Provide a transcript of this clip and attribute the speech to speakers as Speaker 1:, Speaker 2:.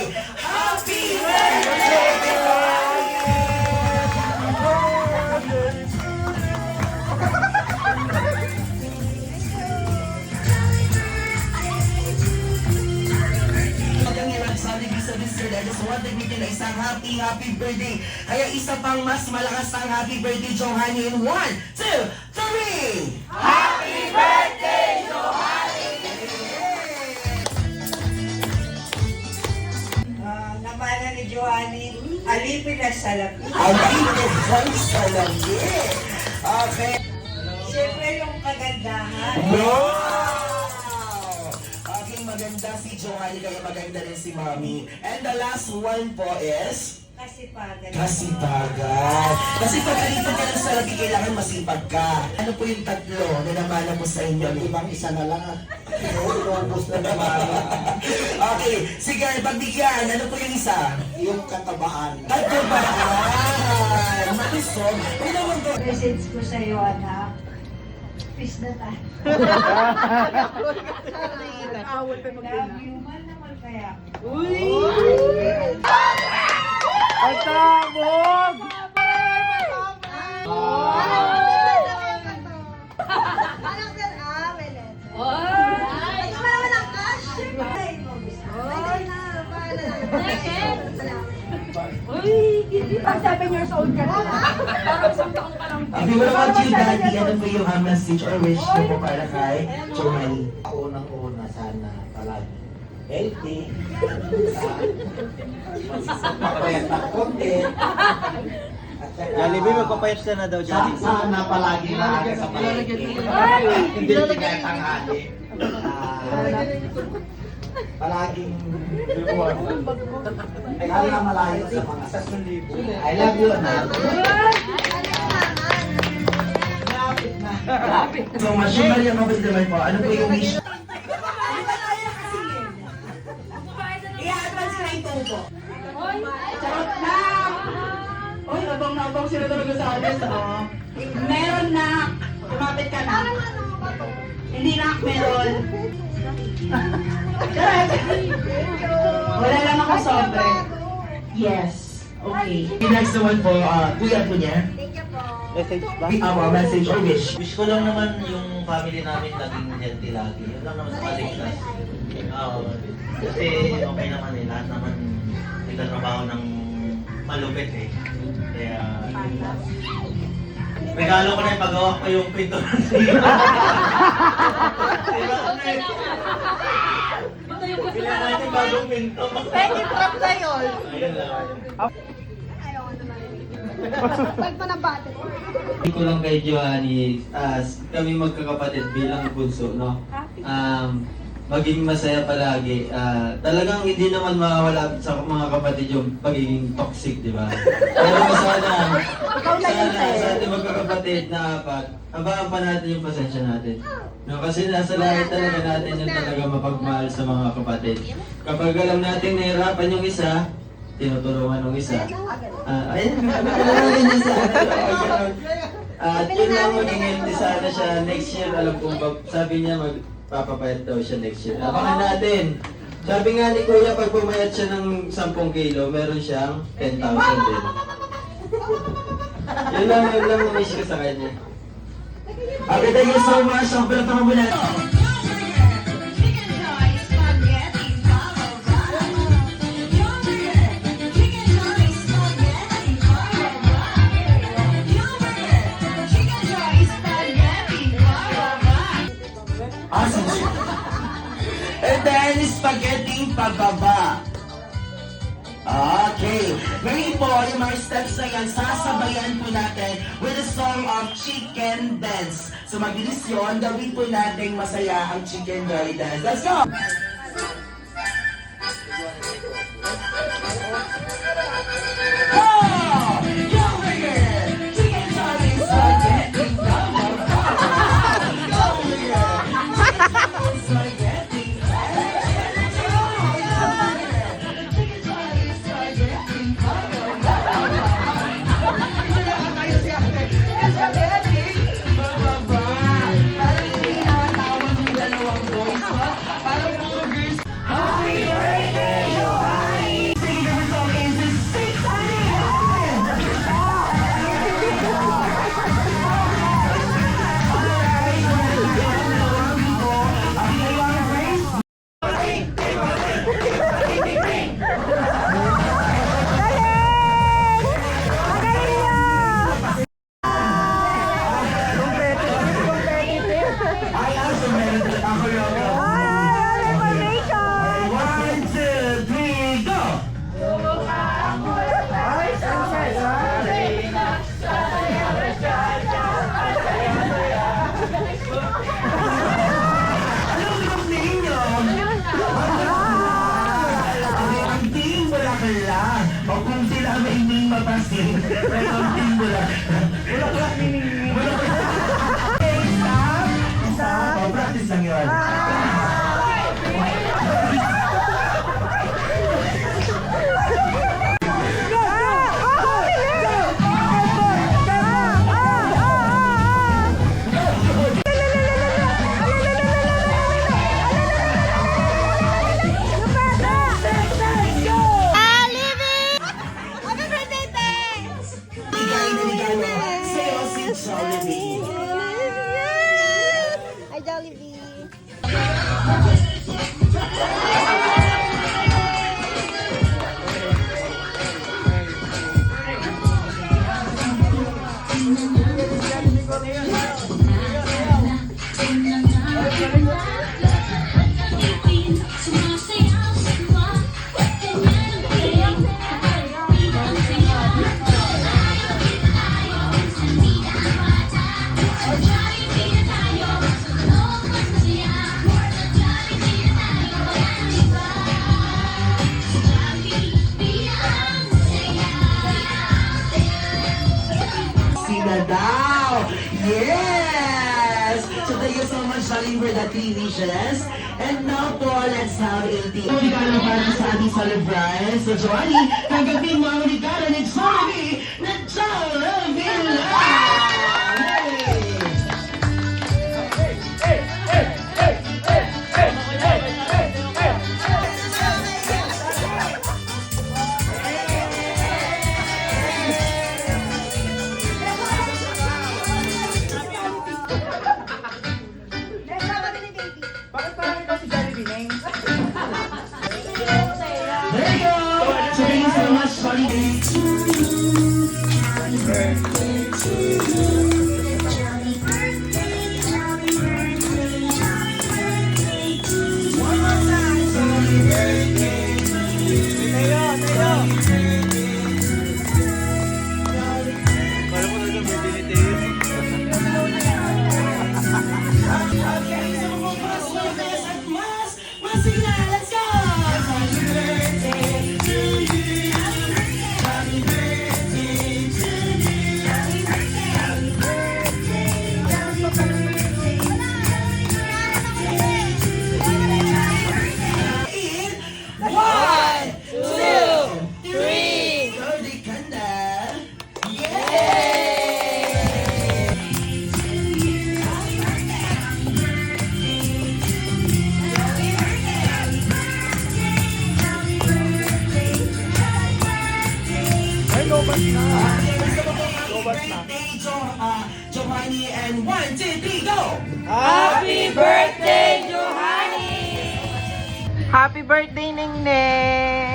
Speaker 1: Happy birthday! I just want to greet you na isang happy birthday. Kaya isa pang mas malakas ang happy birthday, Johanny, in 1, 2, 3! Happy birthday, Johanny!
Speaker 2: Namana ni Johanny, alipin na salapi.
Speaker 1: Alipin ang salapi. Okay.
Speaker 2: Siyempre yung kagandahan.
Speaker 1: Wow! Okay, maganda si Johanny, kaya maganda rin si Mami. And the last one po is...
Speaker 2: Kasipagan.
Speaker 1: Kasipagan. Kasi pag alipin ka ng salapi, kailangan masipag ka. Ano po yung tatlo na namana mo sa inyo?
Speaker 3: Ibang isa na lang. Inuubos na naman.
Speaker 1: Okay, sige, pagbigyan. Ano po yung isa?
Speaker 3: Yung katabaan.
Speaker 1: Katabaan! Malusog. Ano naman to?
Speaker 2: Message ko sa'yo, anak. Peace na tayo. Love you man naman kaya.
Speaker 4: Pagkabog!
Speaker 5: Pag 7 years old ka na, parang isang taong ka lang.
Speaker 1: If you will want you, Daddy, ano po yung message or wish mo po para kay Johanny?
Speaker 3: Unang-una sana palagi healthy. Magpapayat ng konti.
Speaker 4: Jollibee, magpapayat na daw, Jollibee.
Speaker 3: Sana palagi maaga sa palengke. Hindi tinatanghali. Palaging ay kaya malayo sa mga I love you, anak.
Speaker 1: So, masyumali ang mabit naman po. Ano po yung wish?
Speaker 2: I-advance na ito po.
Speaker 5: Charot lang! Uy, abang na abang sila talaga sa atin. Meron na! Kumapit ka na. Hindi na, meron. Wala lang ako sobre. Yes. Okay.
Speaker 1: The next one po, kuya po niya.
Speaker 4: Message ba?
Speaker 1: Message or wish.
Speaker 6: Wish ko lang naman yung family namin naging healthy lagi. Yun lang naman sa kaligtas. Oo. Kasi okay naman eh. Lahat naman nagtatrabaho ng malupit eh. Kaya... regalo ko na yung paggawa ko yung pinto ng siya. Bila natin bagong pinto.
Speaker 5: Pwede trap na yun.
Speaker 6: Ayun lang.
Speaker 7: Hindi ko lang kay Johanny, kami magkakapatid bilang bunso, no? Maging masaya palagi. Talagang hindi naman mawawala sa mga kapatid yung pagiging toxic, di ba? Pero sana sa ating magkakapatid na apat, abangan pa natin yung pasensya natin. No, kasi nasa lahat talaga natin yung talaga mapagmahal sa mga kapatid. Kapag alam natin nahirapan yung isa, tinutulungan ng isa. Ayun, ganyan sa atin. At yun lang maging sana siya next year. Alam kong sabi niya magpapapayat daw siya next year. Abangan natin. Sabi nga ni Kuya, pag pumayat siya ng 10 kilo, meron siyang 10,000 din. Yun lang wish ko sa kanya.
Speaker 1: Okay, thank you so much. Ang pinatama mo na. Awesome. And then, spaghetti pababa. Okay. Ngayon po, yung mga steps na yan, sasabayan po natin with the song of Chicken Dance. So mabilis yun, gawin po natin masaya ang Chicken Belly Dance. Let's go! Oh! Yo, here! Chicken Belly Spaghetti Pababa! Yo, here! Spaghetti Parang Kaunting mo lang. Stop. Oh, practice lang yun. Ligay na ligay mo. Sa'yo si Jollibee.
Speaker 8: Hi, Jollibee.
Speaker 1: Sina daw! Yes! So thank you so much, Jollibee, for that 3 wishes. And now po, let's have LT. Regalo para sa ating celebrant. So Johnny, tanggapin mo ang regalo ni Jollibee na Jollibee lang! There you go! So thank you so much, Jollibee. Okay, so mas mabilis at mas masina. Let's go! Happy birthday to you. Happy birthday to you. Happy birthday. Happy birthday. Happy birthday. In 1, 2, 3. Go, Dikanda. Yay! Johanny, and 1, 2, 3, go!
Speaker 5: Happy birthday, Johanny! Happy birthday, Ning Ning!